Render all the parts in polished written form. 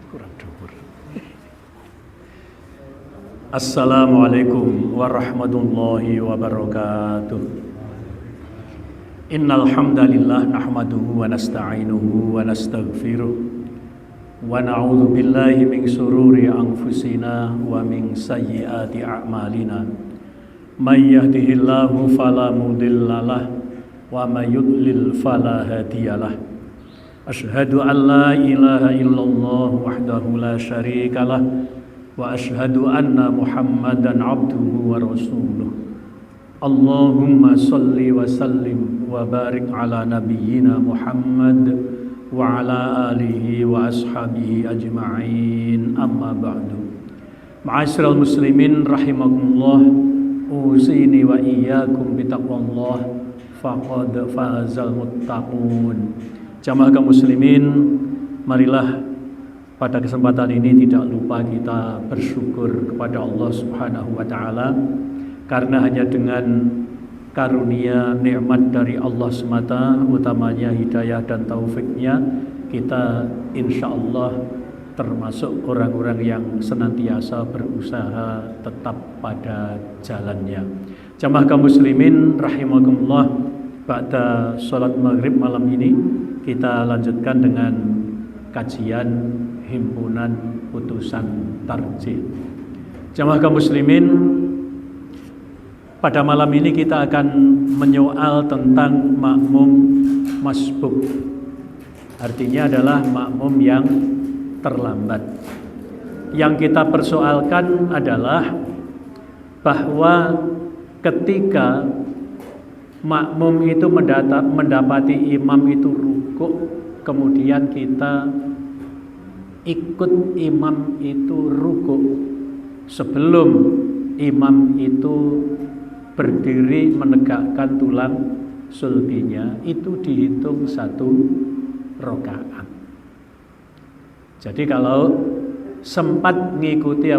Kurang dhuwur. Assalamualaikum warahmatullahi wabarakatuh. Innal hamdalillah nahmaduhu wa nasta'inuhu wa nastaghfiruh wa na'udzu billahi min shururi anfusina wa min sayyiati a'malina. May yahdihillahu fala mudhillalah wa may yudlil fala hadiyalah. Asyhadu an la ilaha illallah wahdahu la syarikalah wa asyhadu anna Muhammadan abduhu wa rasuluh. Allahumma salli wa sallim wa barik ala nabiyyina Muhammad wa ala alihi wa ashabihi ajma'in, amma ba'du. Ma'asyiral muslimin rahimakumullah, usini wa iyyakum bitaqwallah faqad fazal muttaqun. Jamaah kaum muslimin, marilah pada kesempatan ini tidak lupa kita bersyukur kepada Allah Subhanahu wa taala, karena hanya dengan karunia nikmat dari Allah semata, utamanya hidayah dan taufiknya, kita insya Allah termasuk orang-orang yang senantiasa berusaha tetap pada jalannya. Jamaah kaum muslimin rahimakumullah, pada sholat maghrib malam ini kita lanjutkan dengan kajian himpunan putusan tarjih. Jamaah kaum muslimin, pada malam ini kita akan menyoal tentang makmum masbuk. Artinya adalah makmum yang terlambat. Yang kita persoalkan adalah bahwa ketika makmum itu mendapati imam itu rukuk, kemudian kita ikut imam itu rukuk sebelum imam itu berdiri menegakkan tulang sulbinya, itu dihitung 1 rakaat. Jadi kalau sempat ngikuti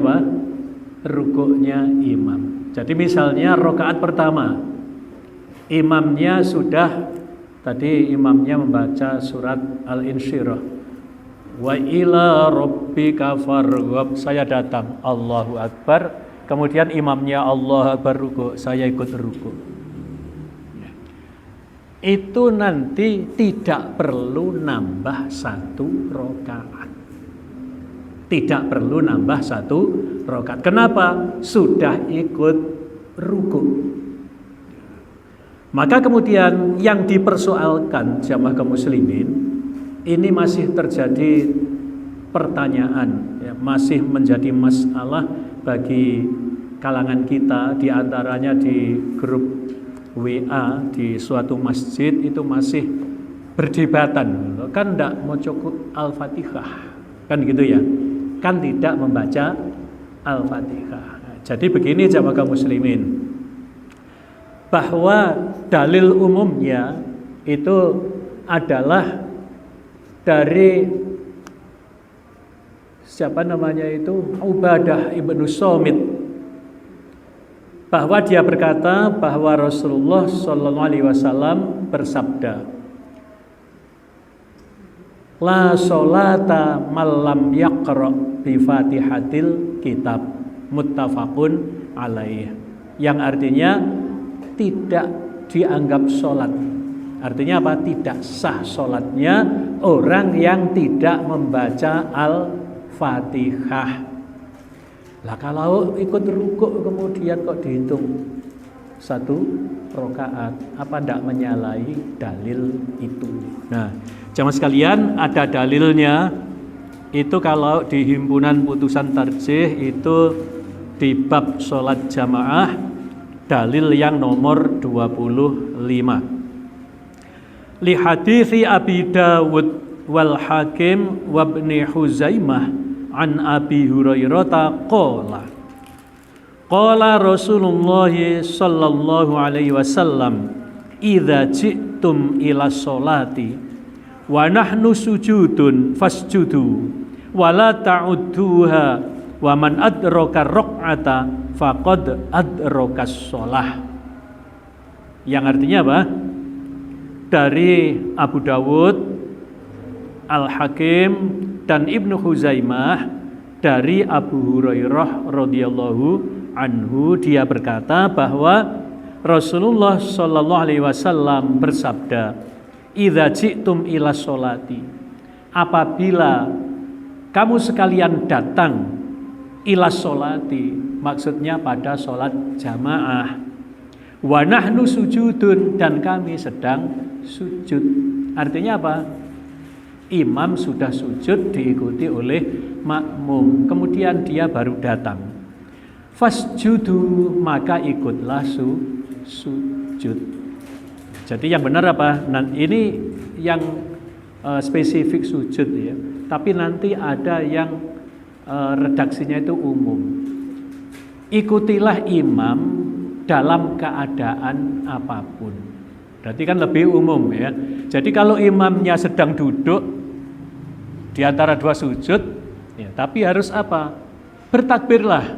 rukuknya imam. Jadi misalnya rakaat pertama imamnya membaca surat Al-Insyirah, wa ila rabbika farghab, saya datang Allahu Akbar, kemudian imamnya Allahu Akbar rukuk, saya ikut rukuk. Itu nanti tidak perlu nambah 1 rakaat. Tidak perlu nambah 1 rakaat. Kenapa? Sudah ikut rukuk. Maka kemudian yang dipersoalkan jamaah kaum muslimin, ini masih terjadi pertanyaan, masih menjadi masalah bagi kalangan kita, diantaranya di grup WA di suatu masjid itu masih berdebatan, kan tidak mau cukup Al-Fatihah, kan gitu ya, kan tidak membaca Al-Fatihah. Jadi begini jamaah kaum muslimin, bahwa dalil umumnya itu adalah dari Ubadah ibnu Somit, bahwa dia berkata bahwa Rasulullah Shallallahu Alaihi Wasallam bersabda, la sholata malam yaqra bi fatihatil kitab, muttafaqun alaih, yang artinya tidak dianggap sholat. Artinya apa? Tidak sah sholatnya orang yang tidak membaca Al-Fatihah. Lah kalau ikut rukuk kemudian kok dihitung 1 rakaat, apa tidak menyalahi dalil itu? Nah, jamaah sekalian, ada dalilnya. Itu kalau di himpunan putusan tarjih itu di bab sholat jamaah, dalil yang nomor 25. Li hadithi Abi Dawud wal Hakim wa Ibni Huzaimah an Abi Hurairah qala Rasulullah sallallahu alaihi wasallam, idza ji'tum ila sholati wa nahnu sujudun fasjudu wa la ta'udduha wa man adraka raq'ata faqad adrakas sholah. Yang artinya apa? Dari Abu Dawud Al-Hakim dan Ibnu Huzaimah dari Abu Hurairah radhiyallahu anhu, dia berkata bahwa Rasulullah sallallahu alaihi wasallam bersabda, "Idza ji'tum ila sholati," apabila kamu sekalian datang ila sholati, maksudnya pada sholat jamaah, wa nahnu sujudun, dan kami sedang sujud. Artinya apa? Imam sudah sujud diikuti oleh makmum, kemudian dia baru datang. Fasjudu, maka ikutlah sujud. Jadi yang benar apa? Nah, ini yang spesifik sujud ya. Tapi nanti ada yang redaksinya itu umum. Ikutilah imam dalam keadaan apapun. Berarti kan lebih umum ya. Jadi kalau imamnya sedang duduk di antara dua sujud, ya, tapi harus apa? Bertakbirlah.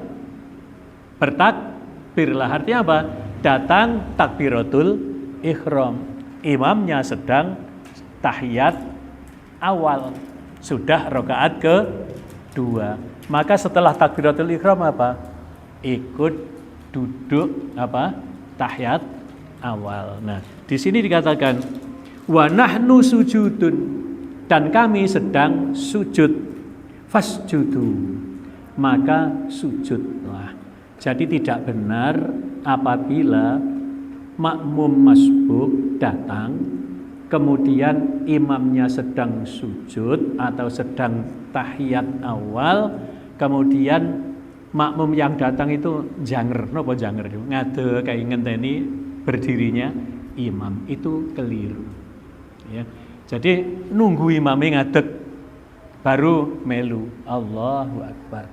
Bertakbirlah artinya apa? Datang takbiratul ihram. Imamnya sedang tahiyat awal, sudah rakaat kedua. Maka setelah takbiratul ihram apa? Ikut duduk apa? Tahiyat awal. Nah, di sini dikatakan wa nahnu sujudun, dan kami sedang sujud. Fasjudu, maka sujudlah. Jadi tidak benar apabila makmum masbuk datang, kemudian imamnya sedang sujud atau sedang tahiyat awal, kemudian makmum yang datang itu janger, nopo janger, ngade kayak ngenteni berdirinya imam, itu keliru. Ya. Jadi nunggu imamnya ngadeg baru melu Allahu Akbar.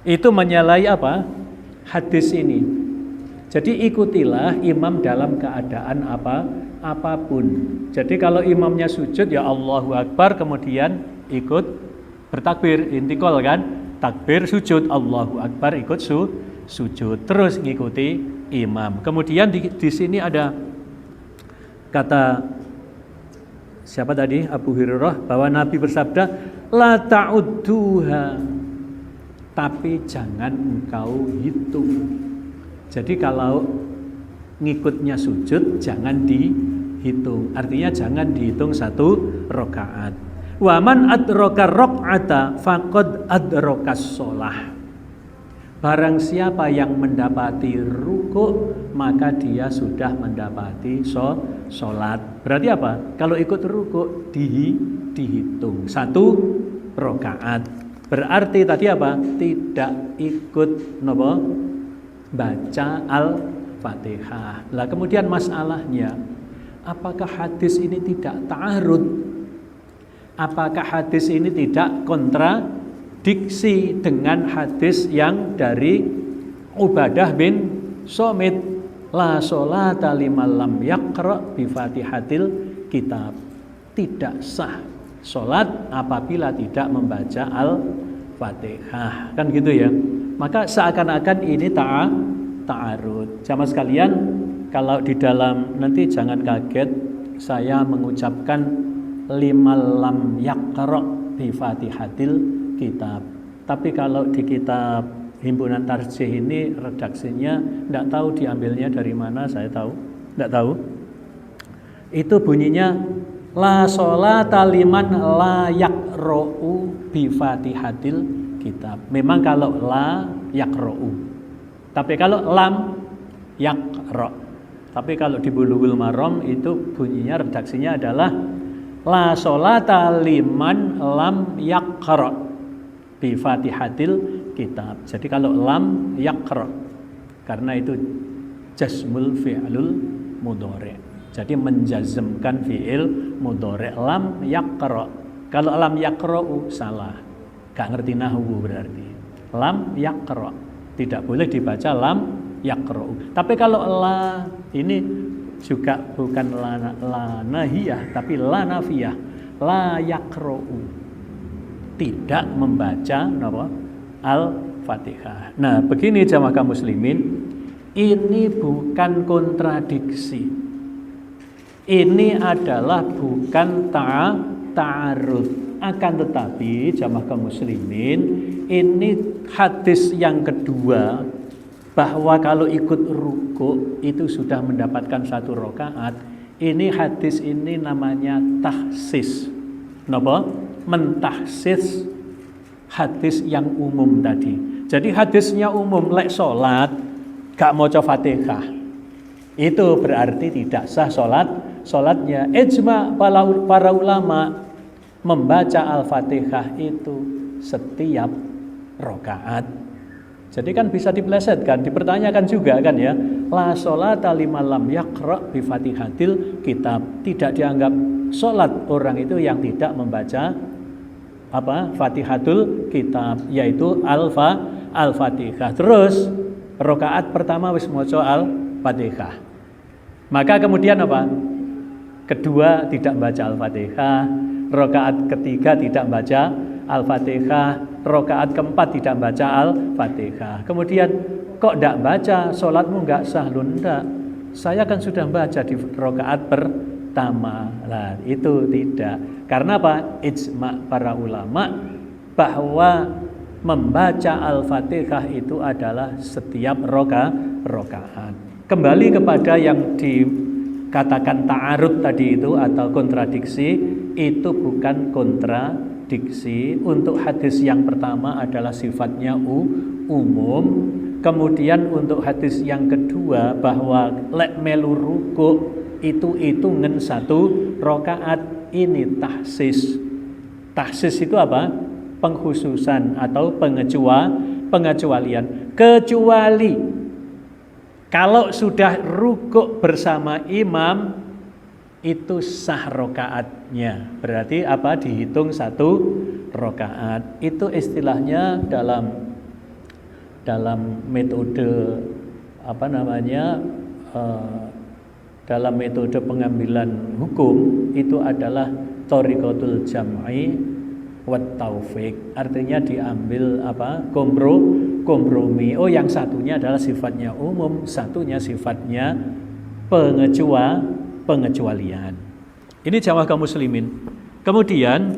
Itu menyalahi apa? Hadis ini. Jadi ikutilah imam dalam keadaan apapun. Jadi kalau imamnya sujud ya Allahu Akbar, kemudian ikut bertakbir, intikal kan? Takbir sujud, Allahu Akbar, ikut sujud, terus ngikuti imam. Kemudian di sini ada kata siapa tadi? Abu Hurairah, bahwa Nabi bersabda, la ta'udduha, tapi jangan engkau hitung. Jadi kalau ngikutnya sujud jangan dihitung. Artinya jangan dihitung satu rakaat. Wa man adraka raq'ata faqad adrakas shalah. Barang siapa yang mendapati ruku', maka dia sudah mendapati sholat. Berarti apa? Kalau ikut ruku' dihitung satu rakaat. Berarti tadi apa? Tidak ikut baca Al-Fatihah. Lah kemudian masalahnya, apakah hadis ini tidak ta'arud? Apakah hadis ini tidak kontradiksi dengan hadis yang dari Ubadah bin Somit, la sholata liman lam yaqra bi Fatihatil kitab. Tidak sah sholat apabila tidak membaca Al-Fatihah. Kan gitu ya. Maka seakan-akan ini ta'arud. Jamaah sekalian, kalau di dalam, nanti jangan kaget saya mengucapkan liman lam yaqra bi Fatihatil kitab. Tapi kalau di kitab Himpunan Tarjih ini redaksinya tidak tahu diambilnya dari mana, saya tahu, tidak tahu. Itu bunyinya la sholata liman la yaqra'u bi Fatihatil kitab. Memang kalau la yaqra'u. Tapi kalau lam yaqra'. Tapi kalau di Bulughul Maram itu bunyinya redaksinya adalah la sholata liman lam yaqra' bi Fatihatil kitab. Jadi kalau lam yaqra', karena itu jazmul fi'lul mudhari'. Jadi menjazmkan fi'il mudhari', lam yaqra'. Kalau lam yaqra'u salah. Gak ngerti nahwu berarti. Lam yaqra'. Tidak boleh dibaca lam yaqra'u. Tapi kalau la ini juga bukan la nahiyah, tapi la nafiyah, la yaqra'u, tidak membaca Al-Fatihah. Nah begini jamaah kaum muslimin, ini bukan kontradiksi, ini adalah bukan ta'arud. Akan tetapi jamaah kaum muslimin, ini hadis yang kedua bahwa kalau ikut ruku itu sudah mendapatkan 1 rakaat. Ini hadis ini namanya tahsis. Napa? Mentahsis hadis yang umum tadi. Jadi hadisnya umum, lek salat gak maca Fatihah, itu berarti tidak sah salatnya. Ijma para ulama membaca Al-Fatihah itu setiap rakaat. Jadi kan bisa diplesetkan, dipertanyakan juga kan ya. La sholata liman lam yaqra bi Fatihatil kitab. Tidak dianggap salat orang itu yang tidak membaca Fatihatul kitab, yaitu Al-Fatihah. Terus rakaat pertama wis maca Al-Fatihah. Maka kemudian kedua tidak baca Al-Fatihah, rakaat ketiga tidak baca Al-Fatihah, rakaat keempat tidak baca Al-Fatihah. Kemudian kok tidak baca, sholatmu nggak sah? Loh, enggak, saya kan sudah baca di rakaat pertama. Nah, itu tidak. Karena apa? Ijma para ulama bahwa membaca Al-Fatihah itu adalah setiap rakaat. Kembali kepada yang dikatakan ta'arud tadi itu atau kontradiksi, itu bukan kontradiksi. Untuk hadis yang pertama adalah sifatnya umum. Kemudian untuk hadis yang kedua bahwa lek melu ruku itu hitungan 1 rakaat, ini tahsis. Tahsis itu apa? Pengkhususan atau pengecualian. Kecuali kalau sudah rukuk bersama imam itu sah rokaatnya. Berarti apa? Dihitung 1 rokaat. Itu istilahnya dalam metode dalam metode pengambilan hukum itu adalah thoriqatul jam'i wat taufik. Artinya diambil kompromi. Oh, yang satunya adalah sifatnya umum, satunya sifatnya pengecualian. Ini jamaah kaum muslimin. Kemudian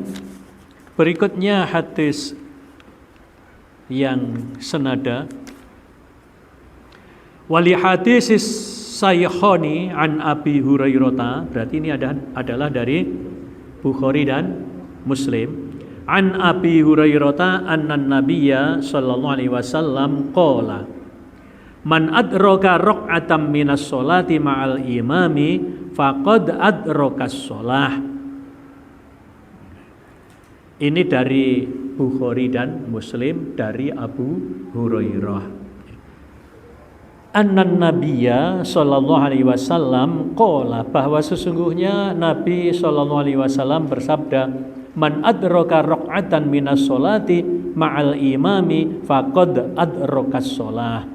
berikutnya hadis yang senada. Wali hadis Saykhani an Abi Hurairah. Berarti ini adalah dari Bukhari dan Muslim. An Abi Hurairah annan Nabiyya sallallahu alaihi wasallam qala man adraka raq'atan minas sholati ma'al imami faqad adrakas sholah. Ini dari Bukhari dan Muslim dari Abu Hurairah. Annan Nabiyya sallallahu alaihi wasallam qala, bahwa sesungguhnya Nabi sallallahu alaihi wasallam bersabda, man adraka raq'atan minas sholati ma'al imami faqad adrakas sholah.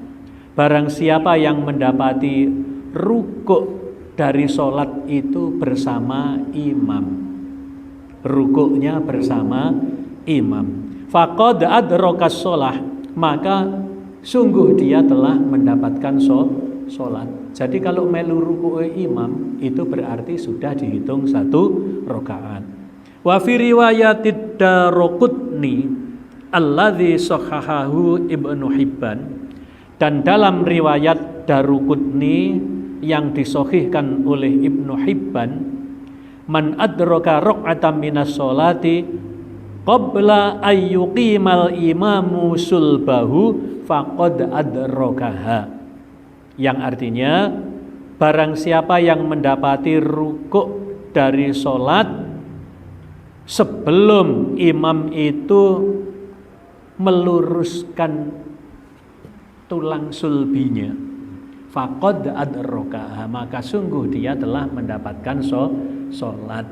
Barang siapa yang mendapati rukuk dari sholat itu bersama imam, rukuknya bersama imam, faqad adrakas sholah, maka sungguh dia telah mendapatkan sholat. Jadi kalau melu rukuk imam itu berarti sudah dihitung 1 rakaat. Wa fi riwayatid Daraqutni alladzi sahahahu Ibnu Hibban, dan dalam riwayat Daraqutni yang disahihkan oleh Ibnu Hibban, man adraka raq'atan minas sholati qabla ayyuqimal imamu sulbahu faqad adrakaha, yang artinya barang siapa yang mendapati rukuk dari sholat sebelum imam itu meluruskan tulang sulbinya, faqad adrakaha, maka sungguh dia telah mendapatkan sholat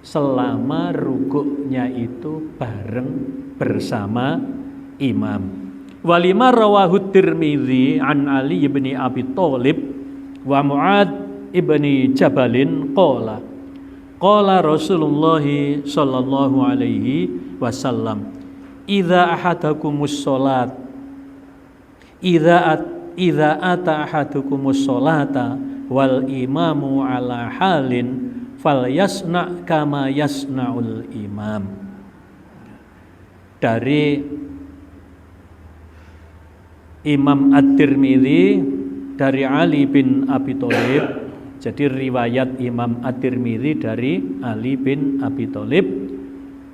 selama rukuknya itu bareng bersama imam. Walima rawahu Tirmidzi an Ali ibn Abi Thalib wa Mu'ad ibni Jabalin qala Rasulullah sallallahu alaihi wasallam, idza ahadakumus sholat idza ata ahadukumus sholata wal imamu ala halin falyasna kama yasnaul imam. dari Imam At-Tirmidzi dari Ali bin Abi Thalib. Jadi riwayat Imam At-Tirmidzi dari Ali bin Abi Thalib.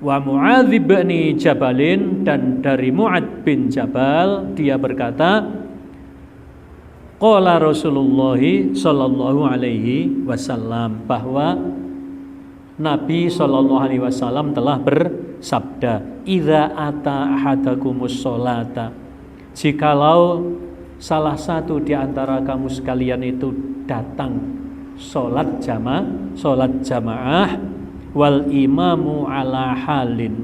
Wa Mu'adz bin Jabalin, dan dari Mu'adz bin Jabal, dia berkata, qala Rasulullah sallallahu alaihi wasallam, bahwa Nabi sallallahu alaihi wasallam telah bersabda, idza ata ahadakumus sholata, jikalau salah satu di antara kamu sekalian itu datang sholat jamaah, wal imamu ala halin,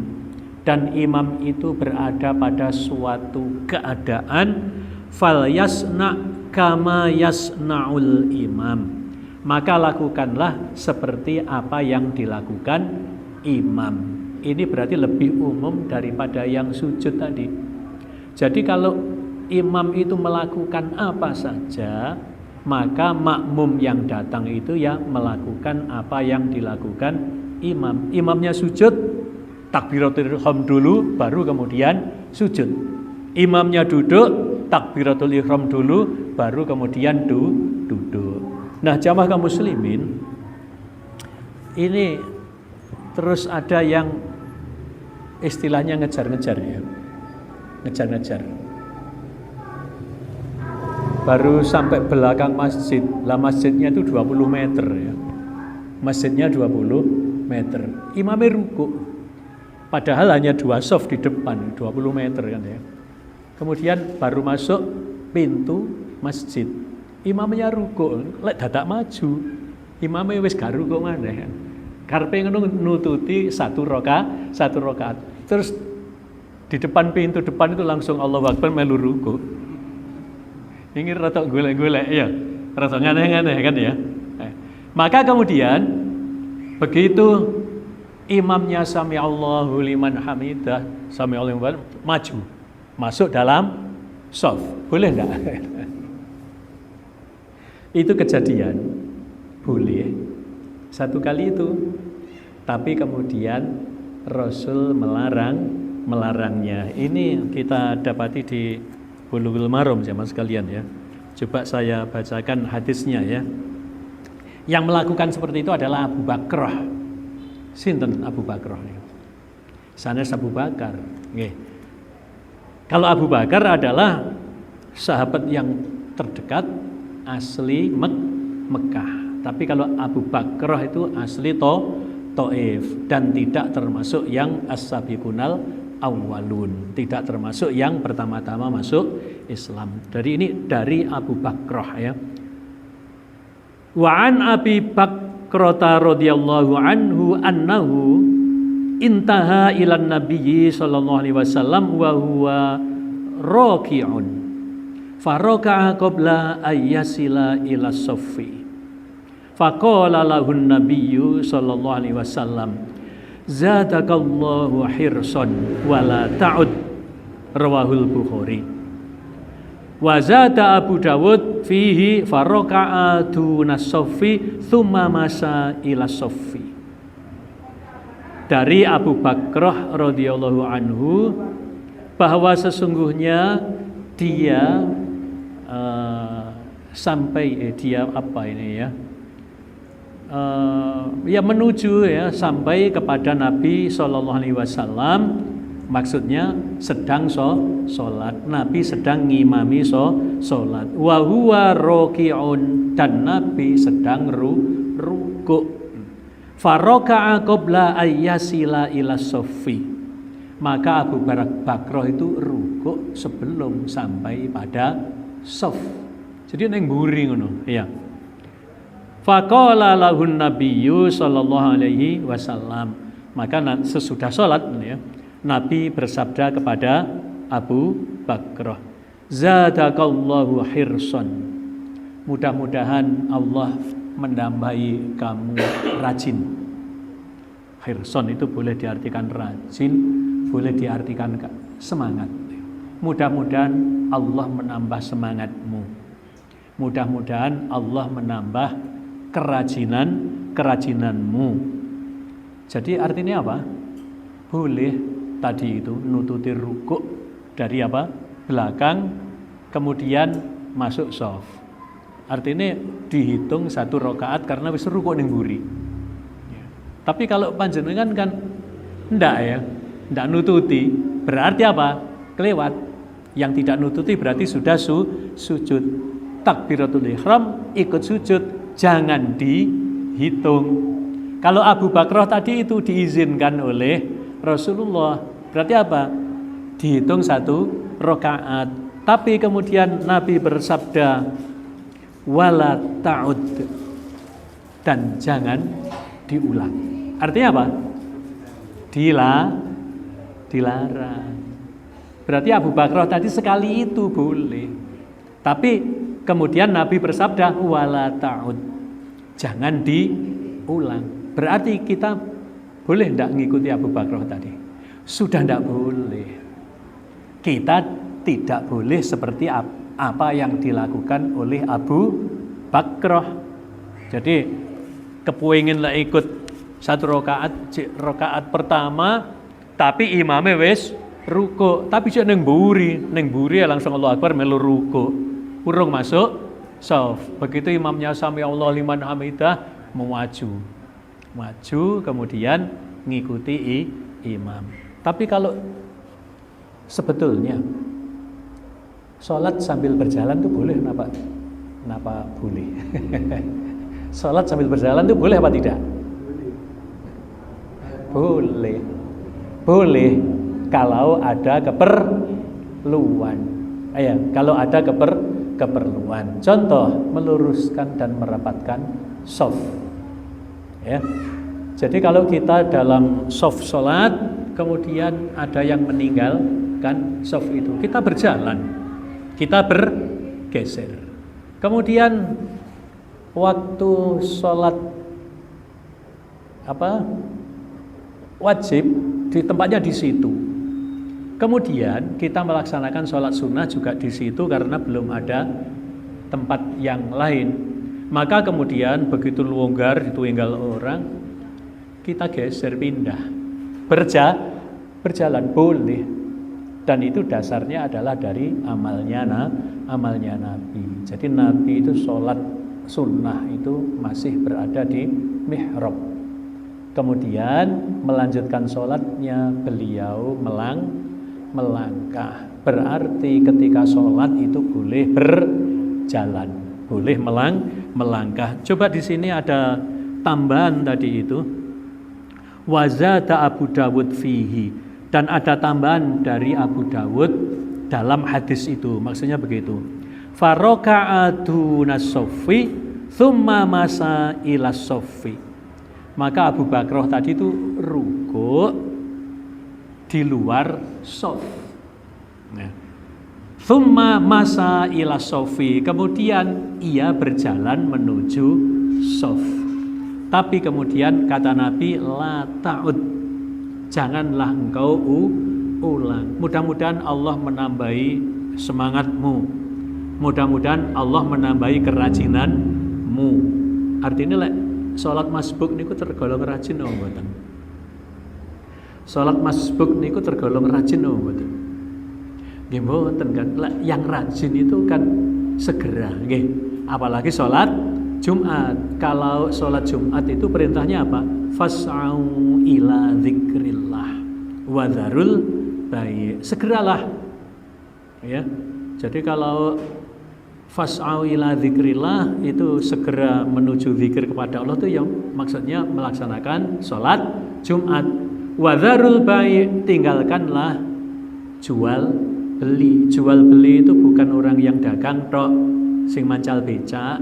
dan imam itu berada pada suatu keadaan, fal yasna kama yasnaul imam, maka lakukanlah seperti apa yang dilakukan imam. Ini berarti lebih umum daripada yang sujud tadi. Jadi kalau imam itu melakukan apa saja, maka makmum yang datang itu ya melakukan apa yang dilakukan imam. Imamnya sujud, takbiratul ihram dulu, baru kemudian sujud. Imamnya duduk, takbiratul ihram dulu, baru kemudian duduk. Nah, jamaah kaum muslimin, ini terus ada yang istilahnya ngejar-ngejar ya. Ngejar-ngejar. Baru sampai belakang masjid. Lah masjidnya itu 20 meter ya. Masjidnya 20 meter. Imamnya ruku. Padahal hanya 2 shaf di depan, 20 meter kan ya. Kemudian baru masuk pintu masjid. Imamnya ruku, lek dadak maju. Imamnya wis gak ruku maneh kan. Karepe ngono nututi satu rakaat. Terus di depan pintu depan itu langsung Allahu Akbar melu ruku. Ini rada golek-golek ya, rada aneh-aneh kan ya. Maka kemudian begitu imamnya sami Allahu liman hamidah, sami Allahu liman, maju, masuk dalam shaf. Boleh enggak? Itu kejadian. Boleh. Satu kali itu. Tapi kemudian Rasul melarangnya. Ini kita dapati di Bulughul Maram jemaah sekalian ya. Coba saya bacakan hadisnya ya. Yang melakukan seperti itu adalah Abu Bakrah. Sinten Abu Bakrah ini? Sanes Abu Bakar. Nggih. Kalau Abu Bakar adalah sahabat yang terdekat asli Mekah. Tapi kalau Abu Bakrah itu asli Taif dan tidak termasuk yang as-sabiqunal awwalun, tidak termasuk yang pertama-tama masuk Islam. Dari ini dari Abu Bakrah ya. Wa an Abi Bakrata radhiyallahu anhu annahu intaha ilan nabiyyi sallallahu alaihi wasallam wa huwa raki'un faraka'a qabla ayyasila ila saffi faqala lahu an-nabiyyu sallallahu alaihi wasallam zadakallahu hirsan wala ta'ud, rawahul Bukhari. Wa zada Abu Dawud fihi faraka'a dunas saffi thumma masa ila saffi. Dari Abu Bakrah radhiyallahu anhu bahwa sesungguhnya dia menuju ya sampai kepada Nabi sallallahu alaihi wasallam, maksudnya sedang sholat. Nabi sedang ngimami sholat. Wa huwa raki'un, dan Nabi sedang ruku'. Faraka'a qabla ayyasila ila saffi. Maka Abu Bakrah itu ruku' sebelum sampai pada shaf. Jadi neng mburi ngono ya. Faqala lahun nabiyyu sallallahu alaihi wasallam. Maka sesudah sholat ya, Nabi bersabda kepada Abu Bakrah, zadakallahu hirsan, mudah-mudahan Allah menambahi kamu rajin. Hirsan itu boleh diartikan rajin, boleh diartikan semangat. Mudah-mudahan Allah menambah semangatmu. Mudah-mudahan Allah menambah kerajinan-kerajinanmu. Jadi artinya apa? Boleh tadi itu, nututi rukuk dari apa? Belakang, kemudian masuk shaf. Artinya dihitung 1 rakaat karena wis rukuk ning mburi. Tapi kalau panjenengan kan ndak ya, ndak nututi, berarti apa? Kelewat. Yang tidak nututi berarti sudah sujud. Takbiratul ihram ikut sujud, jangan dihitung. Kalau Abu Bakrah tadi itu diizinkan oleh Rasulullah, berarti apa? Dihitung 1 rakaat. Tapi kemudian Nabi bersabda, wala ta'ud, dan jangan diulang. Artinya apa? Dilarang. Berarti Abu Bakrah tadi sekali itu boleh. Tapi kemudian Nabi bersabda wala ta'ud, jangan diulang. Berarti kita boleh enggak ngikuti Abu Bakrah tadi? Sudah enggak boleh. Kita tidak boleh seperti apa yang dilakukan oleh Abu Bakrah. Jadi kepengen lah ikut 1 rakaat pertama, tapi imamnya wis ruko, tapi cek neng buri langsung Allahu Akbar melu ruko, urung masuk shaf. Begitu imamnya sami Allah liman hamidah, maju kemudian ngikuti imam. Tapi kalau sebetulnya sholat sambil berjalan tuh boleh, kenapa boleh? Sholat sambil berjalan tuh boleh apa tidak? Boleh kalau ada keperluan. Kalau ada keperluan. Contoh, meluruskan dan merapatkan shaf. Ya. Jadi kalau kita dalam shaf sholat, kemudian ada yang meninggalkan shaf itu, kita berjalan, kita bergeser. Kemudian waktu sholat wajib di tempatnya di situ. Kemudian kita melaksanakan sholat sunnah juga di situ karena belum ada tempat yang lain. Maka kemudian begitu longgar ditinggal orang, kita geser, pindah, berjalan boleh. Dan itu dasarnya adalah dari amalnya Nabi. Jadi Nabi itu sholat sunnah itu masih berada di mihrab. Kemudian melanjutkan sholatnya beliau melangkah. Berarti ketika sholat itu boleh berjalan, boleh melangkah. Coba di sini ada tambahan tadi itu. Wazada Abu Dawud fihi, dan ada tambahan dari Abu Dawud dalam hadis itu. Maksudnya begitu. Faroka'atu nasoffi thumma masa ila soffi. Maka Abu Bakrah tadi itu rukuk di luar shaf. Thumma masa ila soffi, kemudian ia berjalan menuju shaf. Tapi kemudian kata Nabi, la ta'ud, janganlah engkau ulang. Mudah-mudahan Allah menambahi semangatmu. Mudah-mudahan Allah menambahi kerajinanmu. Artinya sholat masbuk niku tergolong rajin apa mboten? Sholat masbuk niku tergolong rajin apa mboten? Nggih mboten kan. Yang rajin itu kan segera, nggih. Apalagi sholat Jumat. Kalau sholat Jumat itu perintahnya apa? Fas'au ila dzikrillah wa dzarul bai'. Segeralah. Ya. Jadi kalau fas'au ila dzikrillah itu segera menuju zikir kepada Allah itu yang maksudnya melaksanakan sholat Jumat. Wa dzarul bai', tinggalkanlah jual beli. Jual beli itu bukan orang yang dagang tok, sing mancal becak,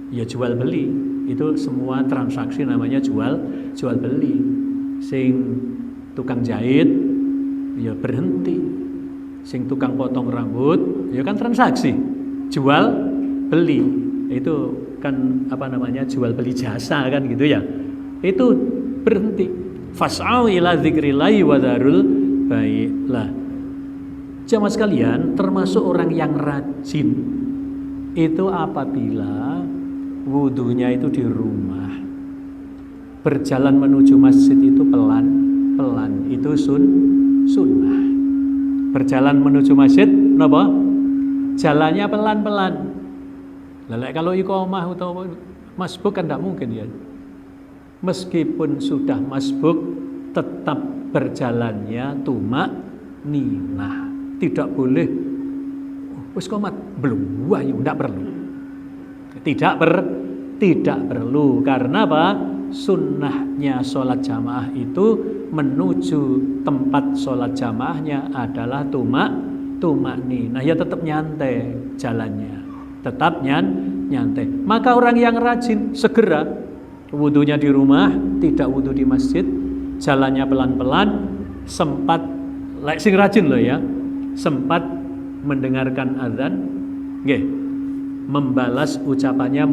ya jual beli. Itu semua transaksi namanya jual beli. Sing tukang jahit ya berhenti. Sing tukang potong rambut ya kan transaksi. Jual beli. Itu kan jual beli jasa kan gitu ya. Itu berhenti. Fas'au ila dzikrillahi wa dzarul bai'. Lah, jamaah sekalian, termasuk orang yang rajin itu apabila wudunya itu di rumah, berjalan menuju masjid itu pelan-pelan, itu sunnah. berjalan menuju masjid, napa? Jalannya pelan-pelan. Lah kalau iqamah atau masbuk kan tidak mungkin ya. Meskipun sudah masbuk, tetap berjalannya tumak ninah. Tidak boleh wis qomat belum, wah tidak perlu. Tidak perlu karena apa? Sunnahnya sholat jamaah itu menuju tempat sholat jamaahnya adalah tumak ninah. Ya tetap nyantai jalannya, tetap nyantai. Maka orang yang rajin segera wudunya di rumah, tidak wudu di masjid, jalannya pelan-pelan, sempat sing rajin loh ya, sempat mendengarkan azan, nggih, membalas ucapannya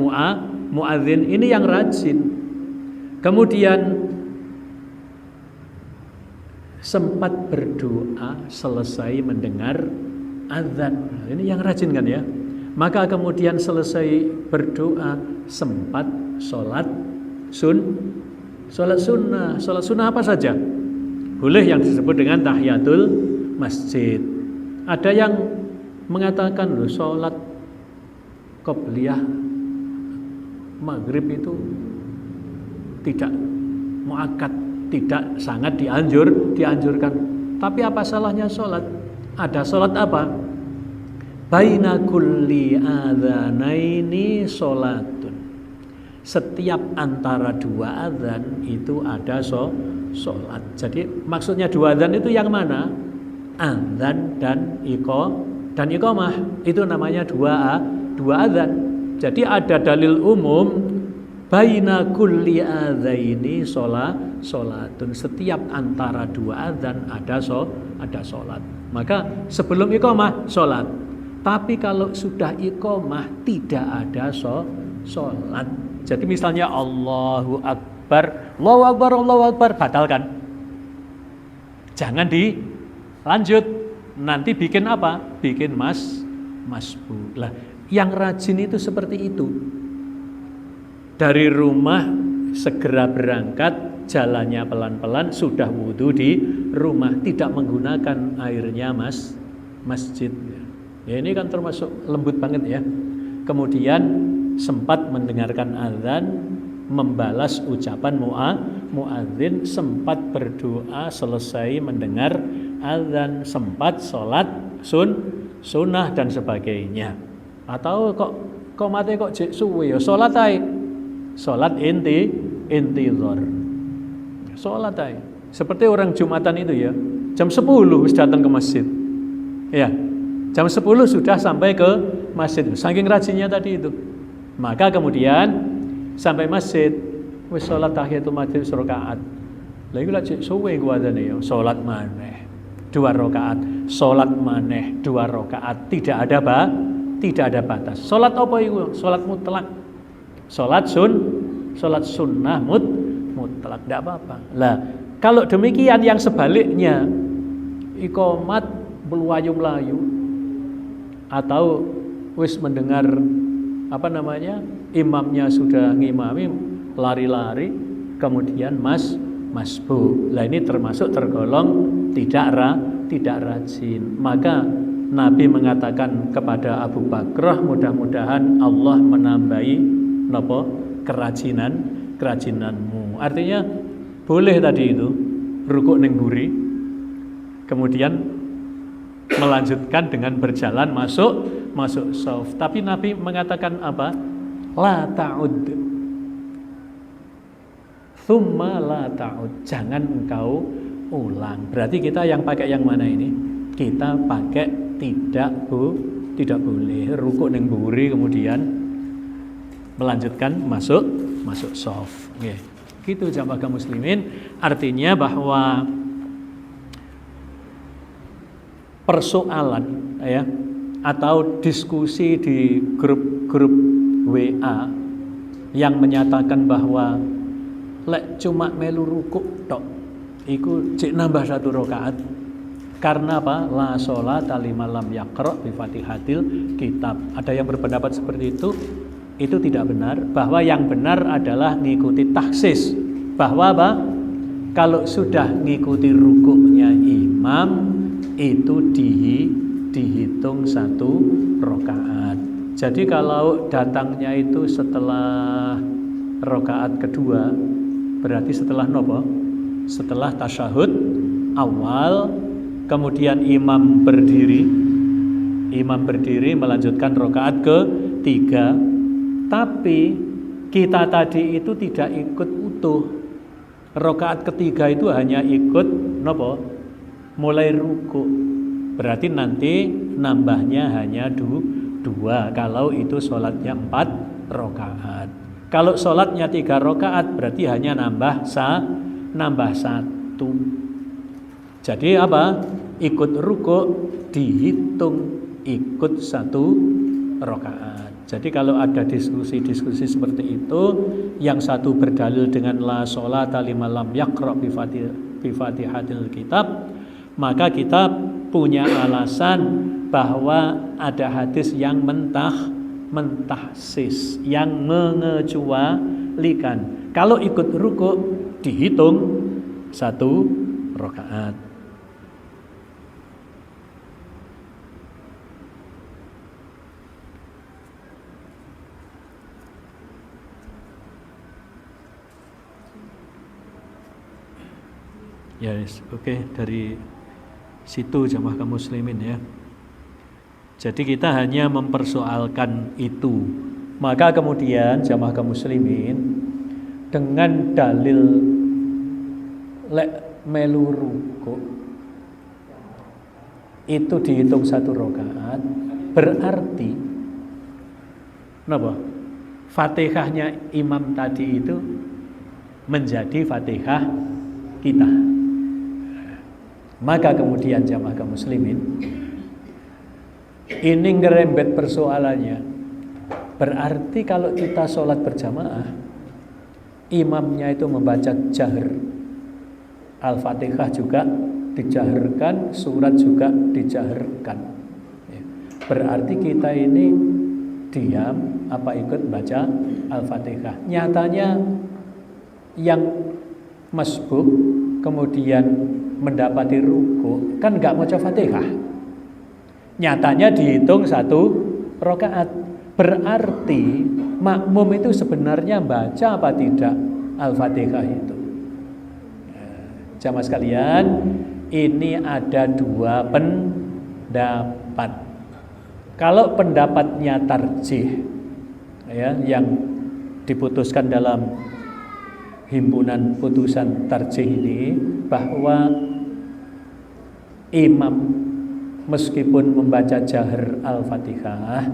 muadzin, ini yang rajin. Kemudian sempat berdoa selesai mendengar azan. Ini yang rajin kan ya. Maka kemudian selesai berdoa sempat sholat sunnah. Sholat sunnah apa saja? Boleh yang disebut dengan tahiyatul masjid. Ada yang mengatakan loh, sholat qobliyah maghrib itu tidak muakkad, tidak sangat dianjurkan. Tapi apa salahnya sholat? Ada sholat apa? Baina kulli adzanaini sholatun. Setiap antara dua adzan itu ada sholat. Jadi maksudnya dua adzan itu yang mana? Adzan dan iqamah. Itu namanya dua adzan. Jadi ada dalil umum baina kulli adzaini sholatun. Setiap antara dua adzan ada sholat. Maka sebelum iqamah sholat. Tapi kalau sudah iqamah tidak ada sholat. Jadi misalnya Allahu Akbar, batalkan. Jangan dilanjut. Nanti bikin apa? Bikin masbuk. Lah, yang rajin itu seperti itu. Dari rumah segera berangkat, jalannya pelan-pelan, sudah wudu di rumah, tidak menggunakan airnya masjid. Ya ini kan termasuk lembut banget ya. Kemudian sempat mendengarkan azan, membalas ucapan muadzin, sempat berdoa selesai mendengar azan, sempat sholat sunnah dan sebagainya. Atau kok mate kok jek suwe ya sholat ae. Sholat intizar. Sholat ae. Seperti orang Jumatan itu ya, jam 10 wis datang ke masjid. Ya. Jam 10 sudah sampai ke masjid. Saking rajinnya tadi itu. Maka kemudian sampai masjid wis sholat tahiyatul masjid rakaat. Lah iku lak suwe ku adzane ya, sholat maneh 2 rakaat, sholat maneh 2 rakaat, tidak ada batas. Sholat apa itu? Sholat mutlak. Sholat sunnah mutlak, tidak apa-apa. Lah, kalau demikian yang sebaliknya, iqamat melayu-melayu atau wis mendengar imamnya sudah ngimami lari-lari, kemudian masbuk. Lah ini termasuk tergolong tidak rajin. Maka Nabi mengatakan kepada Abu Bakrah, mudah-mudahan Allah menambahi kerajinanmu. Artinya boleh tadi itu rukuk ning mburi, kemudian melanjutkan dengan berjalan masuk shaf. Tapi Nabi mengatakan apa? La ta'ud. Tsumma la ta'ud. Jangan engkau ulang. Berarti kita yang pakai yang mana ini? Kita pakai tidak boleh rukuk ning mburi kemudian melanjutkan masuk shaf. Nggih. Gitu jamaah kaum muslimin, artinya bahwa persoalan ya atau diskusi di grup WA yang menyatakan bahwa lek cuma melu rukuk tok iku cek nambah 1 rakaat. Karena apa? La sholata liman lam yaqra bi Fatihatil kitab. Ada yang berpendapat seperti itu tidak benar. Bahwa yang benar adalah ngikuti taksis. Bahwa apa? Kalau sudah ngikuti rukuknya imam, itu dihitung 1 rakaat. Jadi kalau datangnya itu setelah rakaat kedua, berarti setelah nopo? Setelah tasyahud awal, kemudian imam berdiri melanjutkan rakaat ketiga, tapi kita tadi itu tidak ikut utuh. Rakaat ketiga itu hanya ikut nopo? Mulai ruku. Berarti nanti nambahnya hanya 2 kalau itu sholatnya 4 rakaat. Kalau sholatnya 3 rakaat berarti hanya nambah 1. Jadi apa? Ikut ruku dihitung ikut 1 rakaat. Jadi kalau ada diskusi seperti itu, yang satu berdalil dengan la sholata liman lam yaqra bi fatihatil kitab, maka kita punya alasan bahwa ada hadis yang mentahsis, yang mengecualikan. Kalau ikut ruku dihitung 1 rakaat. Yes, oke, dari situ jamaah kaum muslimin ya. Jadi kita hanya mempersoalkan itu. Maka kemudian jamaah kaum muslimin dengan dalil lek melu ruku itu dihitung 1 rakaat, berarti napa? Fatihahnya imam tadi itu menjadi Fatihah kita. Maka kemudian jamaah kaum muslimin, ini ngerembet persoalannya. Berarti kalau kita sholat berjamaah, imamnya itu membaca jahar, Al-Fatihah juga dijaharkan, surat juga dijaharkan. Berarti kita ini diam apa ikut baca Al-Fatihah. Nyatanya yang masbuk kemudian mendapati ruku kan nggak maca Fatihah. Nyatanya dihitung 1 rakaat. Berarti makmum itu sebenarnya baca apa tidak Al-Fatihah itu? Jamaah sekalian, ini ada 2 pendapat. Kalau pendapatnya tarjih ya, yang diputuskan dalam himpunan putusan tarjih ini, bahwa imam meskipun membaca jahar Al-Fatihah,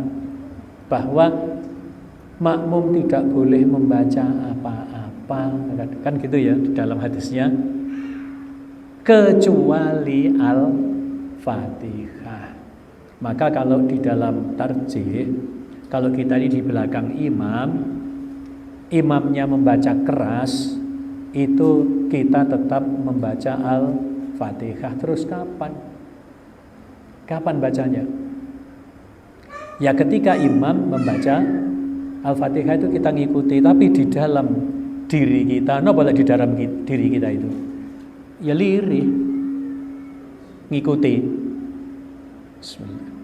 bahwa makmum tidak boleh membaca apa-apa, kan gitu ya di dalam hadisnya, kecuali Al-Fatihah. Maka kalau di dalam tarjih, kalau kita ini di belakang imam, imamnya membaca keras, itu kita tetap membaca Al-Fatihah. Terus kapan? Kapan bacanya? Ya ketika imam membaca Al-Fatihah itu kita ngikuti, tapi di dalam diri kita, boleh di dalam diri kita itu ya lirih ngikuti. Bismillah.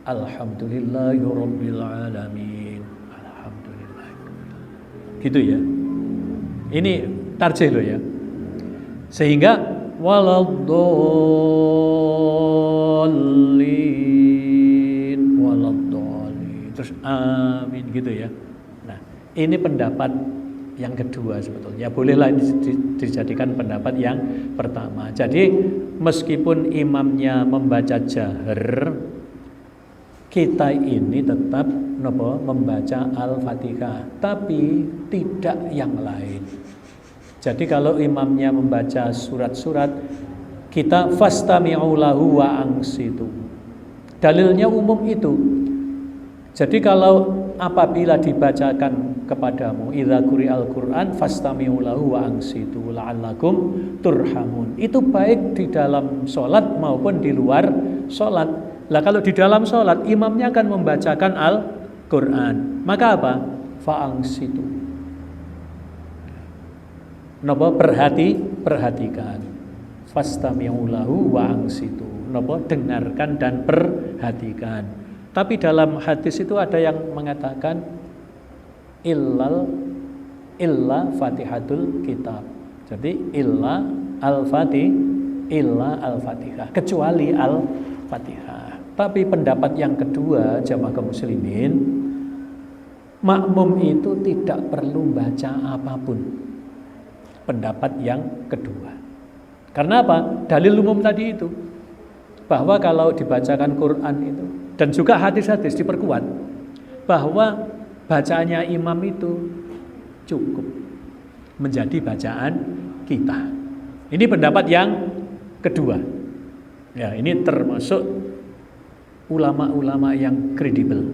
Alhamdulillahirabbil alamin. Alhamdulillah. Gitu ya. Ini tarjih loh ya. Sehingga waladdallin terus amin gitu ya. Nah, ini pendapat yang kedua sebetulnya. Bolehlah dijadikan pendapat yang pertama. Jadi meskipun imamnya membaca jahar, kita ini tetap membaca Al-Fatihah, tapi tidak yang lain. Jadi kalau imamnya membaca surat-surat, kita fastami'u lahu wa ansitu. Dalilnya umum itu. Jadi kalau apabila dibacakan kepadamu idza quri'al Qur'an fastami'u lahu wa ansitu la'allakum turhamun. Itu baik di dalam sholat maupun di luar sholat. Lah kalau di dalam sholat imamnya akan membacakan Al-Qur'an, maka apa? Fa'angsitu. Perhatikan. Fastami'u lahu wa angsitu. dengarkan dan perhatikan. Tapi dalam hadis itu ada yang mengatakan illa fatihatul kitab. Jadi illa al-fatihah, kecuali al-fatihah. Tapi pendapat yang kedua, jamaah kaum muslimin, makmum itu tidak perlu baca apapun. Pendapat yang kedua. Karena apa? Dalil umum tadi itu, bahwa kalau dibacakan Quran itu, dan juga hadis-hadis diperkuat, bahwa bacaannya imam itu cukup menjadi bacaan kita. Ini pendapat yang kedua. Ya, ini termasuk ulama-ulama yang kredibel.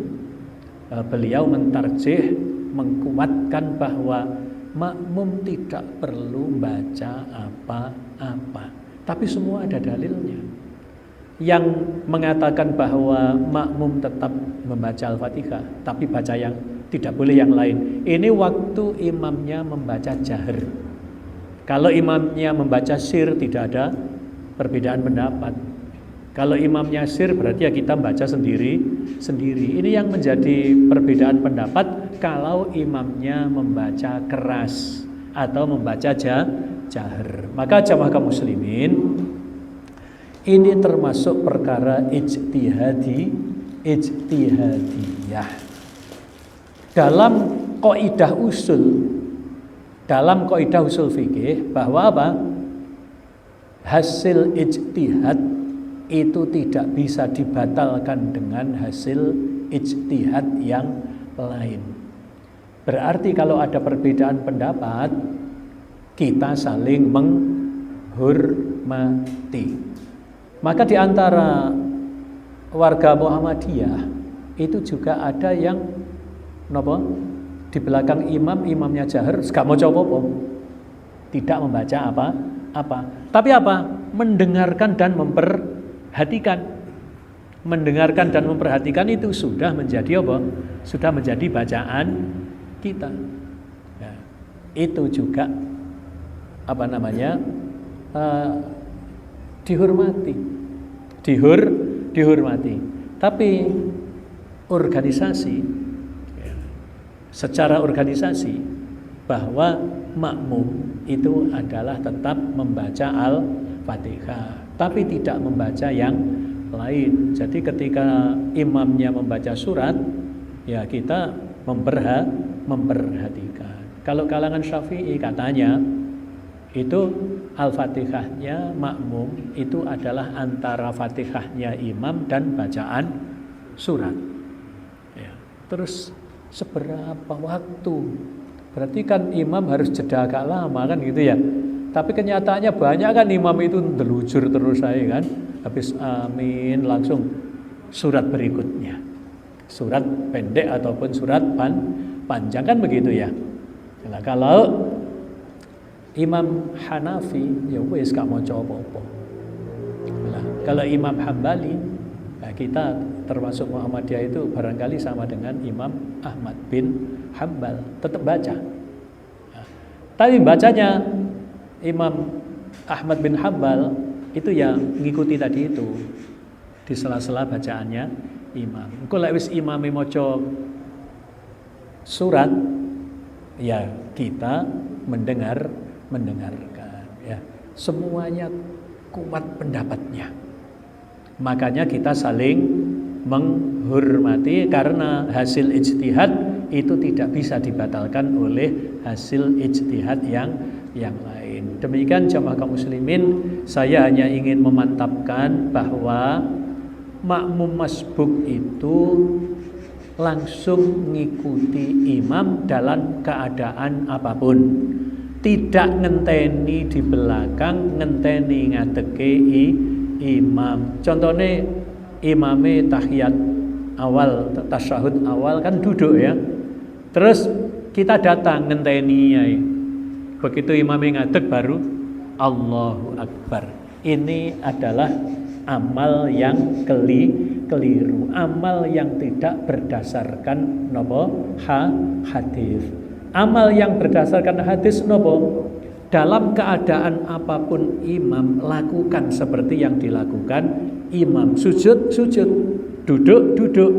Beliau mentarjih, menguatkan bahwa makmum tidak perlu baca apa-apa. Tapi semua ada dalilnya. Yang mengatakan bahwa makmum tetap membaca Al-Fatihah, tapi baca yang tidak boleh yang lain. Ini waktu imamnya membaca jahar. Kalau imamnya membaca sir, tidak ada perbedaan pendapat. Kalau imamnya sir, berarti ya kita baca sendiri. Ini yang menjadi perbedaan pendapat kalau imamnya membaca keras atau membaca jahar. Maka jamaah kaum muslimin, ini termasuk perkara ijtihadiyah. Dalam kaidah usul fikih, bahwa apa? Hasil ijtihad itu tidak bisa dibatalkan dengan hasil ijtihad yang lain. Berarti kalau ada perbedaan pendapat, kita saling menghormati. Maka di antara warga Muhammadiyah itu juga ada yang di belakang imamnya jahar, gak mau coba, tidak membaca apa. Tapi apa? Mendengarkan dan memperhatikan. Mendengarkan dan memperhatikan itu sudah menjadi apa? Sudah menjadi bacaan kita. Ya, itu juga dihormati. Tapi secara organisasi bahwa makmum itu adalah tetap membaca Al-Fatihah, tapi tidak membaca yang lain. Jadi ketika imamnya membaca surat, ya kita memperhatikan. Kalau kalangan Syafi'i katanya itu Al-Fatihahnya makmum itu adalah antara Fatihahnya imam dan bacaan surat. Ya. Terus seberapa waktu? Berarti kan imam harus jeda agak lama kan gitu ya. Tapi kenyataannya banyak kan imam itu delujur terus saya kan. Habis amin langsung surat berikutnya. Surat pendek ataupun surat panjang kan begitu ya. Nah, kalau Imam Hanafi ya wis gak mau apa-apa. Nah, kalau Imam Hambali, nah kita termasuk Muhammadiyah itu barangkali sama dengan Imam Ahmad bin Hambal, tetap baca. Nah, tapi bacanya Imam Ahmad bin Hambal itu ya ngikuti tadi itu di sela-sela bacaannya imam. Engko lek wis imame maca surat ya kita mendengarkan ya. Semuanya kuat pendapatnya. Makanya kita saling menghormati karena hasil ijtihad itu tidak bisa dibatalkan oleh hasil ijtihad yang lain. Demikian jamaah kaum muslimin, saya hanya ingin memantapkan bahwa makmum masbuk itu langsung mengikuti imam dalam keadaan apapun. Tidak ngenteni di belakang, ngenteni ngadeke imam. Contohnya imame tahiyat awal, tasyahud awal kan duduk ya. Terus kita datang ngenteni ya. Begitu imamnya ngadeg baru Allahu Akbar. Ini adalah amal yang keliru, amal yang tidak berdasarkan hadis. Amal yang berdasarkan hadis dalam keadaan apapun imam lakukan seperti yang dilakukan imam sujud, sujud, duduk, duduk,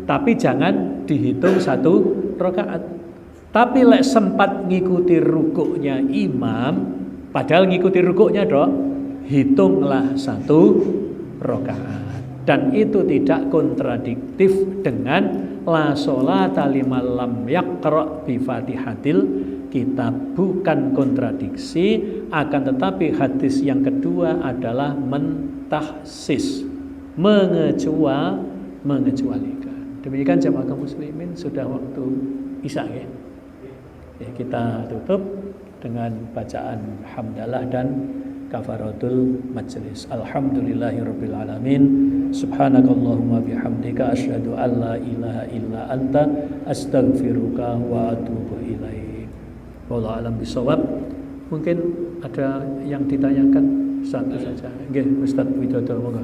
tapi jangan dihitung 1 rakaat. Tapi lek sempat ngikuti rukuknya imam, padahal ngikuti rukuknya dok, hitunglah 1 rakaat. Dan itu tidak kontradiktif dengan la sholata liman lam yaqra bi Fatihatil kitab, bukan kontradiksi, akan tetapi hadis yang kedua adalah mentahsis, mengecualikan. Demikian jamaah kaum muslimin, sudah waktu isya ya. Ya, kita tutup dengan bacaan hamdalah dan kafaratul majlis. Alhamdulillahirabbil alamin. Subhanakallahumma bihamdika asyhadu an la ilaha illa anta astaghfiruka wa atubu ilaik. Wallahu a'lam bishawab. Mungkin ada yang ditanyakan satu saja. Nggih, Ustaz Widodo, monggo.